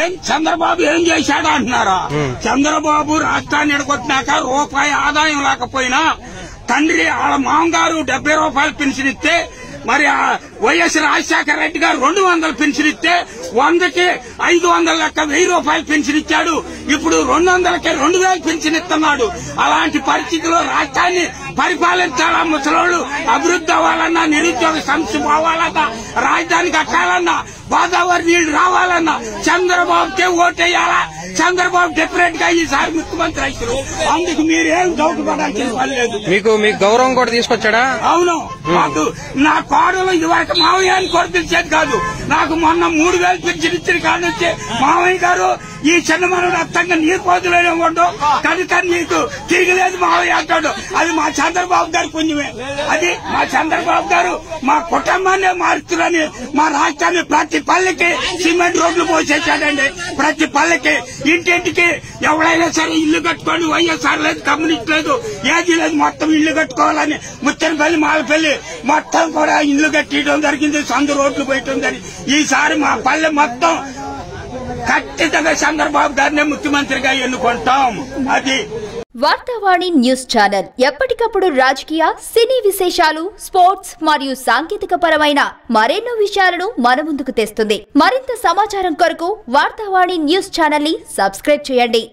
ఏం చంద్రబాబు ఏం చేశాడు అంటున్నారా? చంద్రబాబు రాష్ట్రాన్ని ఎడగొట్టినాక రూపాయి ఆదాయం లేకపోయినా తండ్రి వాళ్ళ మామగారు 70 రూపాయలు పెన్షన్ ఇస్తే మరి వైఎస్ రాజశేఖర రెడ్డి గారు 200 పెన్షన్ ఇస్తే 100కి 500 లెక్క 1000 రూపాయలు పెన్షన్ ఇచ్చాడు. ఇప్పుడు 200కి 2000 పెన్షన్ ఇస్తున్నాడు. అలాంటి పరిస్థితిలో రాష్ట్రాన్ని పరిపాలించాలా? ముసలోళ్ళు అభివృద్ధి అవ్వాలన్నా, నిరుద్యోగ సమస్య పోవాలన్నా, రాజధాని కట్టాలన్నా, గోదావరి నీళ్లు రావాలన్నా చంద్రబాబుకే ఓటేయాలా? చంద్రబాబు డిఫరెంట్ గా ఈసారి ముఖ్యమంత్రి అవుతారు. అందుకు మీరేం డౌట్ పడాల్సిన పని లేదు. మీకు గౌరవం కూడా తీసుకొచ్చాడా? అవును. మాకు నా కోడలు ఇదివరకు మావయ్య అని కూడా పిలిచేది కాదు. నాకు మొన్న 3000 పెన్షన్ ఇచ్చిన కాడ నుంచి మావయ్య గారు ఈ చిన్న మనోడు అర్థంగా నీ కోతులేనే ఉండవు కనుక నీకు తిరగలేదు మావయ్య అంటాడు. అది మా చంద్రబాబు గారి పుణ్యమే. అది మా చంద్రబాబు గారు మా కుటుంబాన్ని మారుతున్నారని మా రాష్ట్రాన్ని ప్రతి పల్లెకి సిమెంట్ రోడ్లు పోసేసాడండి. ప్రతి పల్లెకి ఇంటింటికి ఎవరైనా సరే ఇల్లు కట్టుకోండి. వైఎస్ఆర్ లేదు, కమ్యూనిస్ట్ లేదు, ఏది లేదు, మొత్తం ఇల్లు కట్టుకోవాలని ముత్తెనపల్లి మాలపల్లి మొత్తం కూడా ఇల్లు కట్టడం జరిగింది. సందు రోడ్లు పోయటం జరిగింది. ఈసారి మా పల్లె మొత్తం ఖచ్చితంగా చంద్రబాబు గారినే ముఖ్యమంత్రిగా ఎన్నుకుంటాం. అది వార్తావాణి న్యూస్ ఛానల్ ఎప్పటికప్పుడు రాజకీయ, సినీ విశేషాలు, స్పోర్ట్స్ మరియు సాంకేతిక పరమైన మరెన్నో విషయాలను మన ముందుకు తెస్తుంది. మరింత సమాచారం కొరకు వార్తావాణి న్యూస్ ఛానల్ ని సబ్స్క్రైబ్ చేయండి.